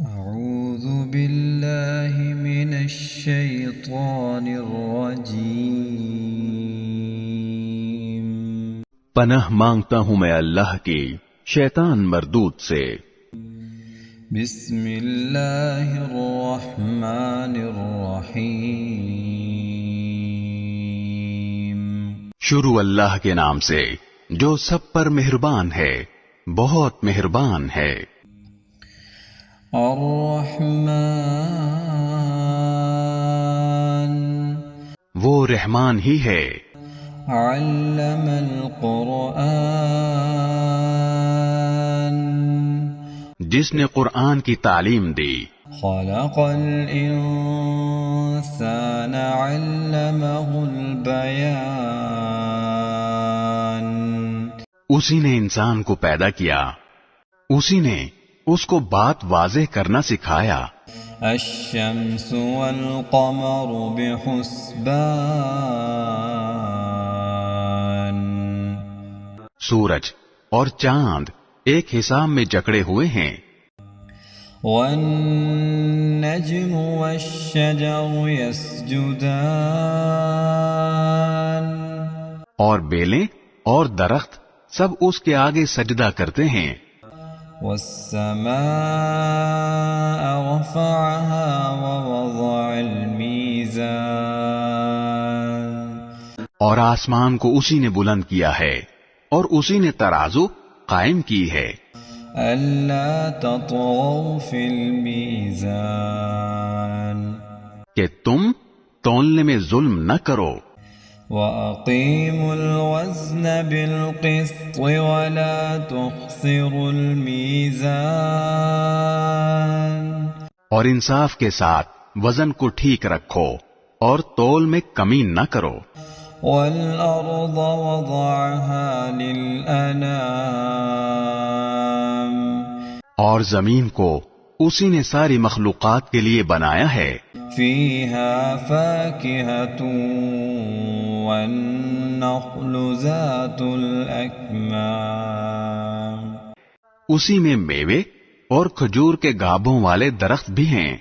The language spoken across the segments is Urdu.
أعوذ بالله من الشيطان الرجيم پناہ مانگتا ہوں میں اللہ کی شیطان مردود سے۔ بسم اللہ الرحمن الرحیم شروع اللہ کے نام سے جو سب پر مہربان ہے، بہت مہربان ہے۔ الرحمن وہ رحمان ہی ہے، علم القرآن جس نے قرآن کی تعلیم دی۔ خلق الإنسان علمه البيان اسی نے انسان کو پیدا کیا، اسی نے اس کو بات واضح کرنا سکھایا۔ الشمس والقمر بحسبان سورج اور چاند ایک حساب میں جکڑے ہوئے ہیں۔ والنجم والشجر يسجدان اور بیلیں اور درخت سب اس کے آگے سجدہ کرتے ہیں۔ والسماء رفعها ووضع الميزان اور آسمان کو اسی نے بلند کیا ہے اور اسی نے ترازو قائم کی ہے۔ ألا تطغوا في الميزان کہ تم تولنے میں ظلم نہ کرو، وأقيموا الوزن بالقسط ولا تخسروا الميزان اور انصاف کے ساتھ وزن کو ٹھیک رکھو اور تول میں کمی نہ کرو۔ والأرض وضعها للأنام اور زمین کو اسی نے ساری مخلوقات کے لیے بنایا ہے۔ فيها فاكهة والنخل ذات الأكمام اسی میں میوے اور کھجور کے گابھوں والے درخت بھی ہیں۔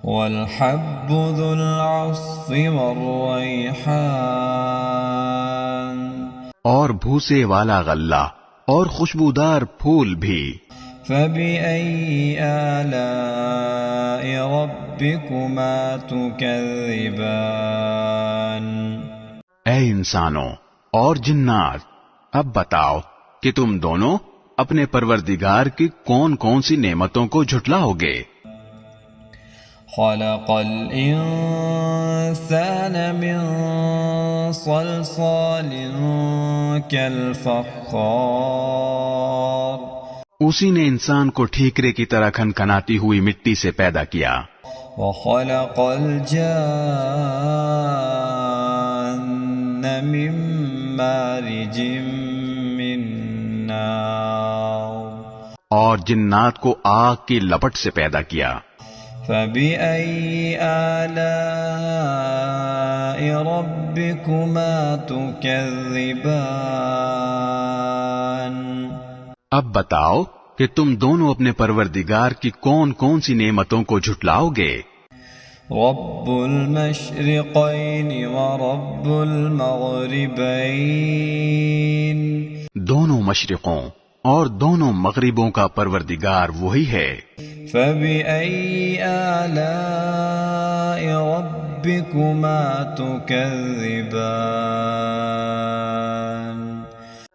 والحب ذو العصف والريحان اور بھوسے والا غلہ اور خوشبودار پھول بھی۔ فبأي آلاء ربكما تكذبان اے انسانوں اور جنات، اب بتاؤ کہ تم دونوں اپنے پروردگار کی کون کون سی نعمتوں کو جھٹلاؤ گے۔ خلق الإنسان من صلصال كالفخار اسی نے انسان کو ٹھیکرے کی طرح کھنکھناتی ہوئی مٹی سے پیدا کیا۔ وخلق الجان من مارج من نار اور جنات کو آگ کی لپٹ سے پیدا کیا۔ فبأي آلاء ربكما تكذبان اب بتاؤ کہ تم دونوں اپنے پروردگار کی کون کون سی نعمتوں کو جھٹلاؤ گے۔ رب المشرقين ورب المغربين دونوں مشرقوں اور دونوں مغربوں کا پروردگار وہی ہے۔ فبأي آلاء ربكما تكذبان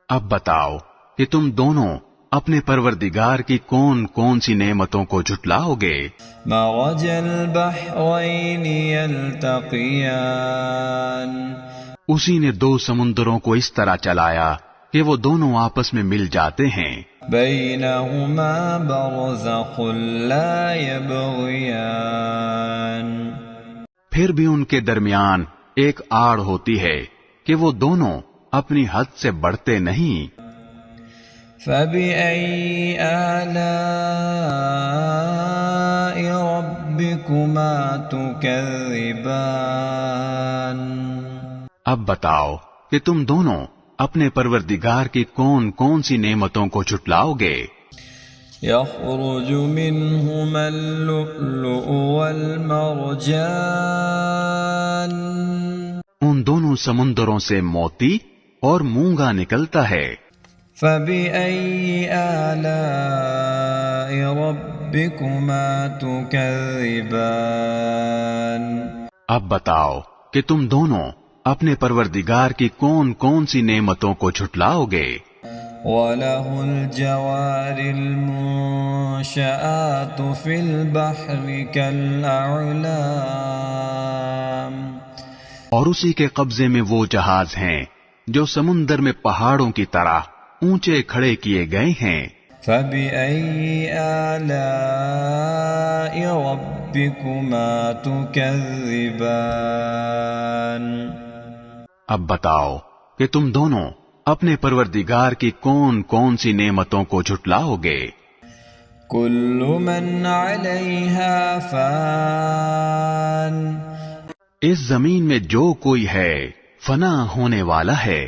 اب بتاؤ کہ تم دونوں اپنے پروردگار کی کون کون سی نعمتوں کو جھٹلاؤ گے۔ مرج البحرين يلتقيان اسی نے دو سمندروں کو اس طرح چلایا کہ وہ دونوں آپس میں مل جاتے ہیں۔ بينهما برزخ لا يبغيان پھر بھی ان کے درمیان ایک آڑ ہوتی ہے کہ وہ دونوں اپنی حد سے بڑھتے نہیں۔ فبأي آلاء ربكما تكذبان اب بتاؤ کہ تم دونوں اپنے پروردگار کی کون کون سی نعمتوں کو جھٹلاؤ گے؟ يخرج منهما اللؤلؤ والمرجان ان دونوں سمندروں سے موتی اور مونگا نکلتا ہے. فبأي آلاء ربكما تكذبان اب بتاؤ کہ تم دونوں اپنے پروردگار کی کون کون سی نعمتوں کو جھٹلاؤ گے. وَلَهُ الْجَوَارِ الْمُنشَآتُ فِي الْبَحْرِ كَالْأَعْلَامِ اور اسی کے قبضے میں وہ جہاز ہیں جو سمندر میں پہاڑوں کی طرح اونچے کھڑے کیے گئے ہیں. فَبِأَيِّ آلَاءِ رَبِّكُمَا تُكَذِّبَانِ اب بتاؤ کہ تم دونوں اپنے پروردگار کی کون کون سی نعمتوں کو جھٹلاؤ گے. كُلُّ مَنْ عَلَيْهَا فَانٍ اس زمین میں جو کوئی ہے فنا ہونے والا ہے.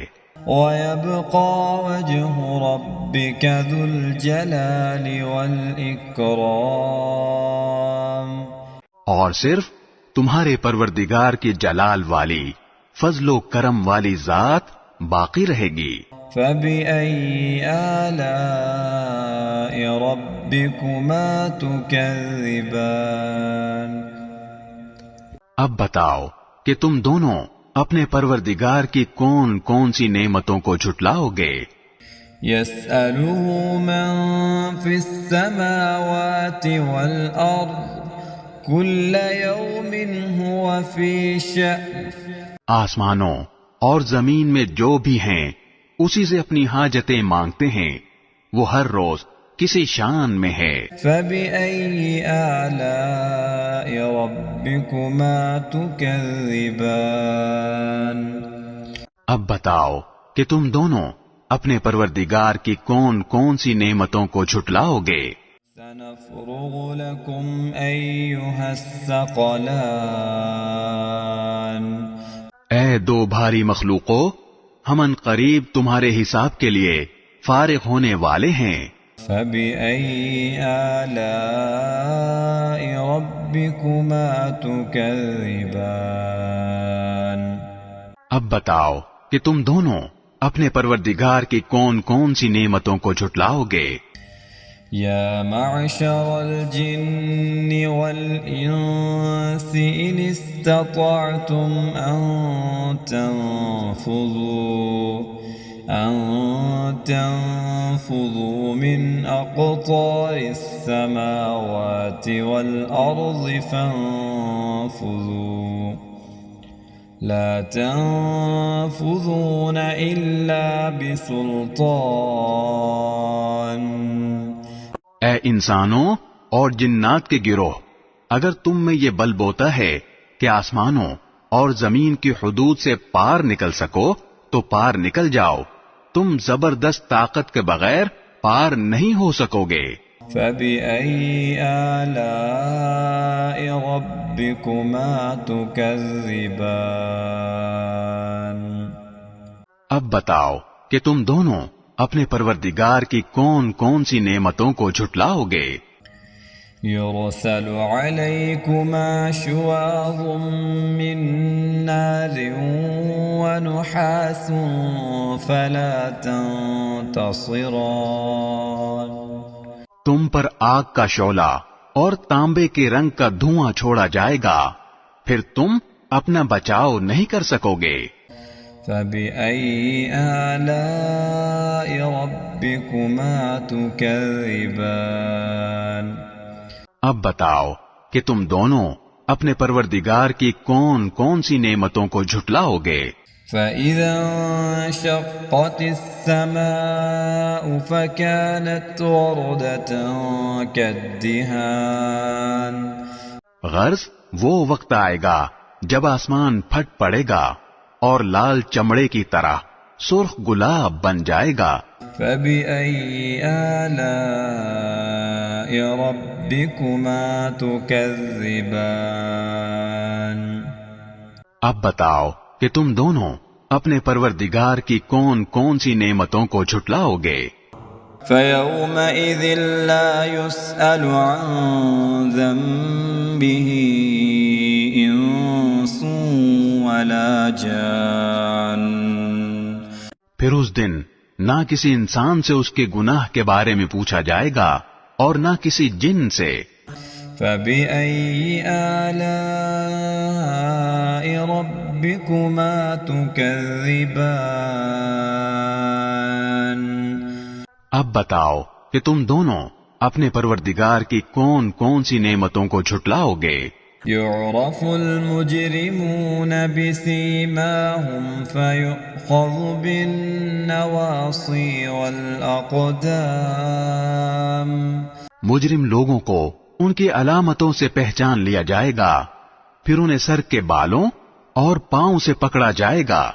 وَيَبْقَى وَجْهُ رَبِّكَ ذُو الْجَلَالِ وَالْإِكْرَامِ اور صرف تمہارے پروردگار کی جلال والی فضل و کرم والی ذات باقی رہے گی. فَبِأَيِّ آلَاءِ رَبِّكُمَا تُكَذِّبَانِ اب بتاؤ کہ تم دونوں اپنے پروردگار کی کون کون سی نعمتوں کو جھٹلاؤ گے. يَسْأَلُهُ مَن فِي السَّمَاوَاتِ وَالْأَرْضِ كُلَّ يَوْمٍ هُوَ فِي شَأْنٍ آسمانوں اور زمین میں جو بھی ہیں اسی سے اپنی حاجتیں مانگتے ہیں، وہ ہر روز کسی شان میں ہے. فَبِأَيِّ آلَاءِ رَبِّكُمَا تُكَذِّبَانِ اب بتاؤ کہ تم دونوں اپنے پروردگار کی کون کون سی نعمتوں کو جھٹلاؤ گے. سَنَفْرُغُ لَكُمْ أَيُّهَ الثَّقَلَانِ اے دو بھاری مخلوقوں، ہم ان قریب تمہارے حساب کے لیے فارغ ہونے والے ہیں. فَبِأَيِّ آلَاءِ رَبِّكُمَا تُكَذِّبَانِ اب بتاؤ کہ تم دونوں اپنے پروردگار کی کون کون سی نعمتوں کو جھٹلاؤ گے. يا معشر الجن والإنس إن استطعتم أن تنفذوا من أقطار السماوات والأرض فانفذوا لا تنفذون إلا بسلطان. اے انسانوں اور جنات کے گروہ، اگر تم میں یہ بل بوتا ہے کہ آسمانوں اور زمین کی حدود سے پار نکل سکو تو پار نکل جاؤ، تم زبردست طاقت کے بغیر پار نہیں ہو سکو گے. فَبِأَيِّ آلَاءِ رَبِّكُمَا تُكَذِّبَانِ اب بتاؤ کہ تم دونوں اپنے پروردگار کی کون کون سی نعمتوں کو جھٹلاؤ گے. يُرْسَلُ عَلَيْكُمَا شُوَاظٌ مِّن نَّارٍ وَنُحَاسٌ فَلَا تَنتَصِرَانِ تم پر آگ کا شعلہ اور تانبے کے رنگ کا دھواں چھوڑا جائے گا، پھر تم اپنا بچاؤ نہیں کر سکو گے. فَبِأَيِّ آلَاءِ رَبِّكُمَا تُكَذِّبَانِ اب بتاؤ کہ تم دونوں اپنے پروردگار کی کون کون سی نعمتوں کو جھٹلاؤ گے. فَإِذَا انشَقَّتِ السَّمَاءُ فَكَانَتْ وَرْدَةً كَالدِّهَانِ غرض وہ وقت آئے گا جب آسمان پھٹ پڑے گا اور لال چمڑے کی طرح سرخ گلاب بن جائے گا. فَبِأَيِّ آلَاءِ رَبِّكُمَا تُكَذِّبَانِ اب بتاؤ کہ تم دونوں اپنے پروردگار کی کون کون سی نعمتوں کو جھٹلاؤ گے. فيومئذ لا يسأل عن ذنبه إنس ولا جان. پھر اس دن نہ کسی انسان سے اس کے گناہ کے بارے میں پوچھا جائے گا اور نہ کسی جن سے. فبأي آلاء ربكما تكذبان. اب بتاؤ کہ تم دونوں اپنے پروردگار کی کون کون سی نعمتوں کو جھٹلاؤ گے. يعرف المجرمون بسيماهم فيؤخذ بالنواصي والأقدام. مجرم لوگوں کو ان کی علامتوں سے پہچان لیا جائے گا، پھر انہیں سر کے بالوں اور پاؤں سے پکڑا جائے گا.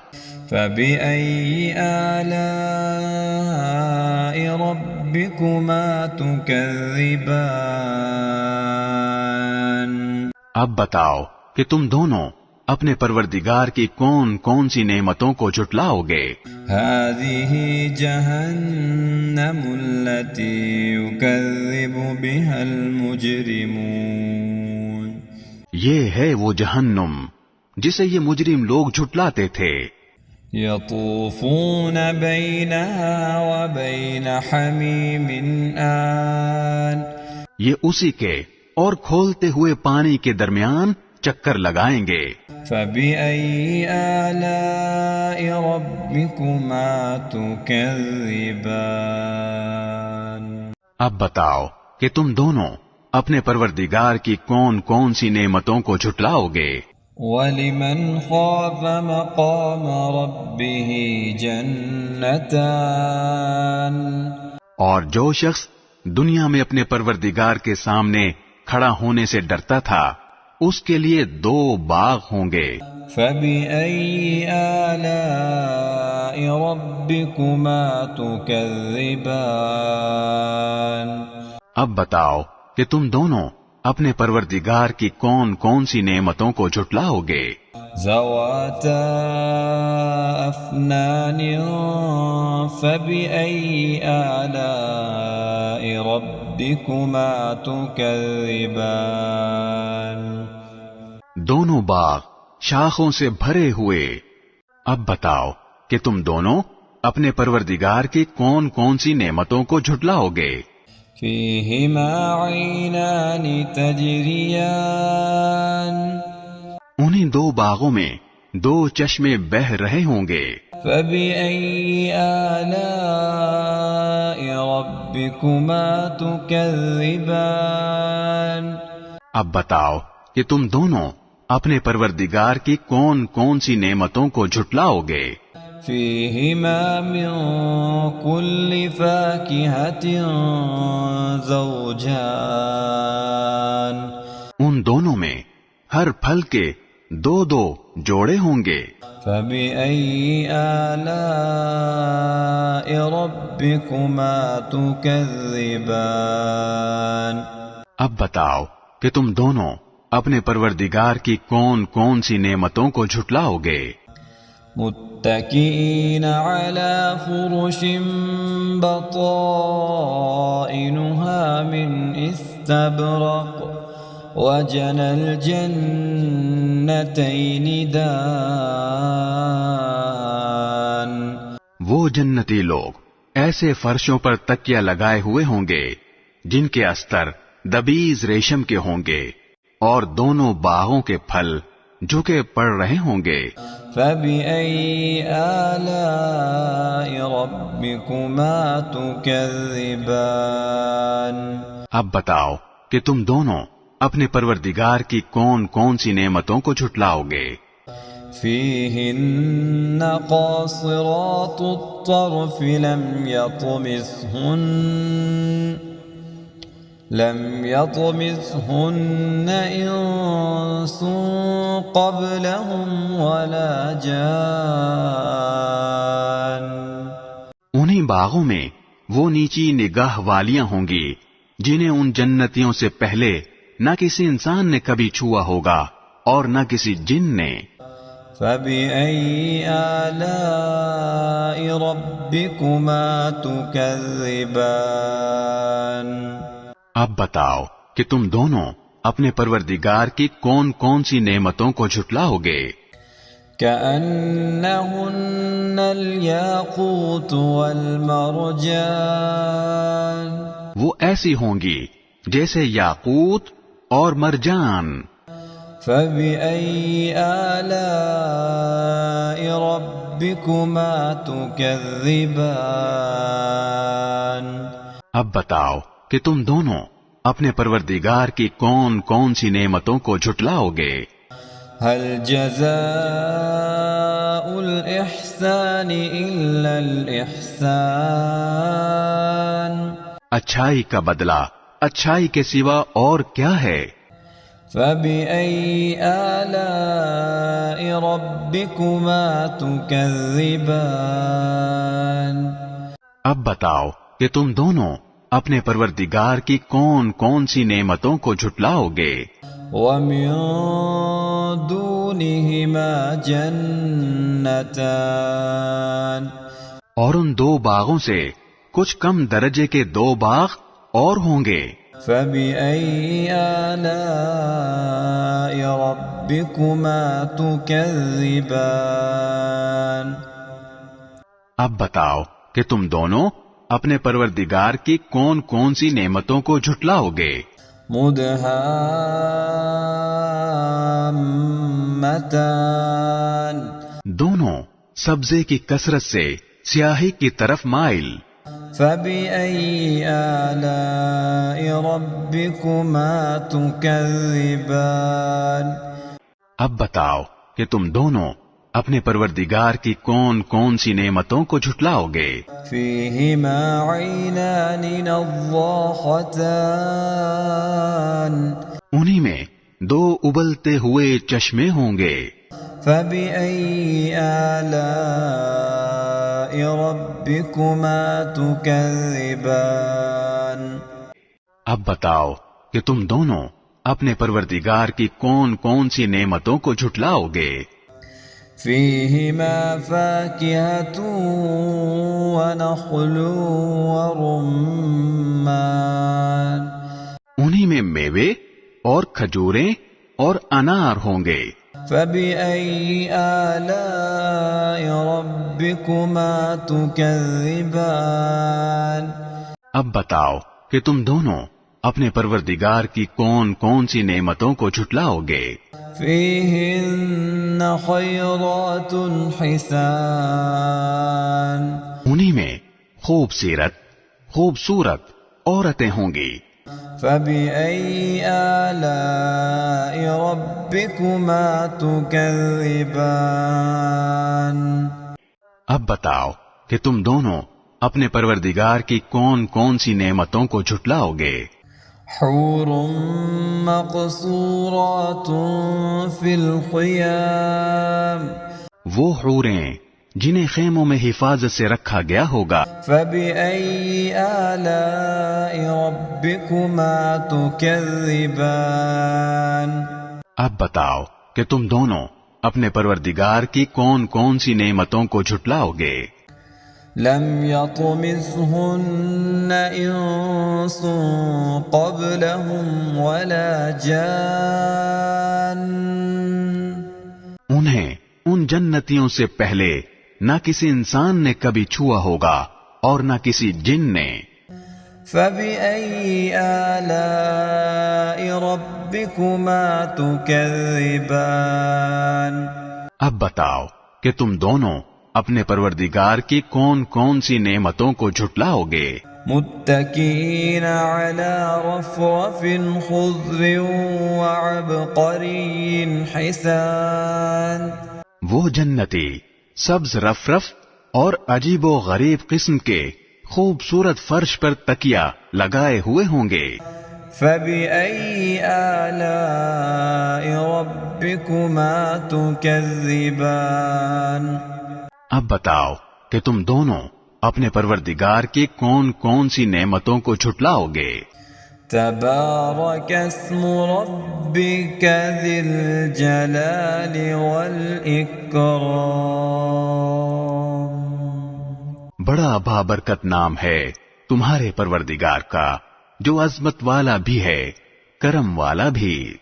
فبأي آلاء ربكما تكذبان. اب بتاؤ کہ تم دونوں اپنے پروردگار کی کون کون سی نعمتوں کو جھٹلاؤ گے. هذه جهنم التي يكذب بها المجرمون. یہ ہے وہ جہنم جسے یہ مجرم لوگ جھٹلاتے تھے. يطوفون بينها وبين حميم آن. یہ اسی کے اور کھولتے ہوئے پانی کے درمیان چکر لگائیں گے. فبأي آلاء ربكما تكذبان. اب بتاؤ کہ تم دونوں اپنے پروردگار کی کون کون سی نعمتوں کو جھٹلاؤ گے. وَلِمَنْ خَافَ مَقَامَ رَبِّهِ جَنَّتَانِ. اور جو شخص دنیا میں اپنے پروردگار کے سامنے کھڑا ہونے سے ڈرتا تھا اس کے لیے 2 باغ ہوں گے. فَبِأَيِّ آلَاءِ رَبِّكُمَا تُكَذِّبَانِ. اب بتاؤ کہ تم دونوں اپنے پروردگار کی کون کون سی نعمتوں کو جھٹلاؤ گے. ذواتا افنان فبأي آلاء ربكما تكذبان. دونوں باغ شاخوں سے بھرے ہوئے. اب بتاؤ کہ تم دونوں اپنے پروردگار کی کون کون سی نعمتوں کو جھٹلاؤ گے. فيهما عينان تجريان. انہی 2 باغوں میں 2 چشمے بہہ رہے ہوں گے. فبأي آلاء ربكما تكذبان. اب بتاؤ کہ تم دونوں اپنے پروردگار کی کون کون سی نعمتوں کو جھٹلاؤ گے. فيهما من كل فاكهة زوجان. ان دونوں میں ہر پھل کے 2 جوڑے ہوں گے. فبأي آلاء ربكما تكذبان. اب بتاؤ کہ تم دونوں اپنے پروردگار کی کون کون سی نعمتوں کو جھٹلاؤ گے. متكئين على فرش بطائنها من استبرق وجنى الجنتين دان. وہ جنتی لوگ ایسے فرشوں پر تکیہ لگائے ہوئے ہوں گے جن کے استر دبیز ریشم کے ہوں گے اور دونوں باغوں کے پھل جھکے پڑ رہے ہوں گے. فبأي آلاء ربكما تكذبان. اب بتاؤ کہ تم دونوں اپنے پروردگار کی کون کون سی نعمتوں کو جھٹلاؤ گے. فيهن قاصرات الطرف لم يطمثهن إنس قبلهم ولا جان. انہی باغوں میں وہ نیچی نگاہ والیاں ہوں گی جنہیں ان جنتیوں سے پہلے نہ کسی انسان نے کبھی چھوا ہوگا اور نہ کسی جن نے. فبأي آلاء ربكما تكذبان؟ اب بتاؤ کہ تم دونوں اپنے پروردگار کی کون کون سی نعمتوں کو جھٹلاؤ گے؟ كأنهن الياقوت والمرجان، وہ ایسی ہوں گی جیسے یاقوت اور مرجان۔ فبأي آلاء ربكما تكذبان؟ اب بتاؤ کہ تم دونوں اپنے پروردگار کی کون کون سی نعمتوں کو جھٹلاؤ گے؟ هل جزاء الإحسان إلا الإحسان؟ اچھائی کا بدلہ اچھائی کے سوا اور کیا ہے؟ فبأي آلاء ربكما تكذبان؟ اب بتاؤ کہ تم دونوں اپنے پروردگار کی کون کون سی نعمتوں کو جھٹلاؤ گے؟ ومن دونهما جنتان، اور ان دو باغوں سے کچھ کم درجے کے دو باغ اور ہوں گے۔ فبأي آلاء ربكما تكذبان؟ اب بتاؤ کہ تم دونوں اپنے پروردگار کی کون کون سی نعمتوں کو جھٹلاؤ گے؟ مدہامتان، دونوں سبزے کی کثرت سے سیاہی کی طرف مائل۔ فبأي آلاء ربكما تكذبان؟ اب بتاؤ کہ تم دونوں اپنے پروردگار کی کون کون سی نعمتوں کو جھٹلاؤ گے؟ فيهما عينان نضاختان، انہی میں دو ابلتے ہوئے چشمے ہوں گے۔ فبأي آلاء ربكما تكذبان؟ اب بتاؤ کہ تم دونوں اپنے پروردگار کی کون کون سی نعمتوں کو جھٹلاؤ گے؟ فيهما فاكهة ونخل ورمان، انہی میں میوے اور کھجوریں اور انار ہوں گے۔ فبأي آلاء ربكما تكذبان؟ اب بتاؤ کہ تم دونوں اپنے پروردگار کی کون کون سی نعمتوں کو جھٹلاؤ گے؟ فيهن خيرات حسان، انہی میں خوبصورت عورتیں ہوں گی۔ فبأي آلاء ربكما تكذبان؟ اب بتاؤ کہ تم دونوں اپنے پروردگار کی کون کون سی نعمتوں کو جھٹلاؤ گے؟ حور مقصورات في الخيام، وہ حوریں جنہیں خیموں میں حفاظت سے رکھا گیا ہوگا۔ فبأي آلاء ربكما تكذبان؟ اب بتاؤ کہ تم دونوں اپنے پروردگار کی کون کون سی نعمتوں کو جھٹلاؤ گے؟ لم يطمثهن انس قبلهم ولا جان، انہیں ان جنتیوں سے پہلے نہ کسی انسان نے کبھی چھوا ہوگا اور نہ کسی جن نے۔ فبأي آلاء ربكما تكذبان؟ اب بتاؤ کہ تم دونوں اپنے پروردگار کی کون کون سی نعمتوں کو جھٹلاؤ گے؟ متكئين على رفرف خضر وعبقري حسان، وہ جنتی سبز رفرف اور عجیب و غریب قسم کے خوبصورت فرش پر تکیہ لگائے ہوئے ہوں گے۔ فبأي آلاء ربكما تكذبان؟ اب بتاؤ کہ تم دونوں اپنے پروردگار کی کون کون سی نعمتوں کو جھٹلاؤ گے؟ تبارك اسم ربك ذي الجلال والإكرام. بڑا بابرکت نام ہے تمہارے پروردگار کا جو عظمت والا بھی ہے کرم والا بھی.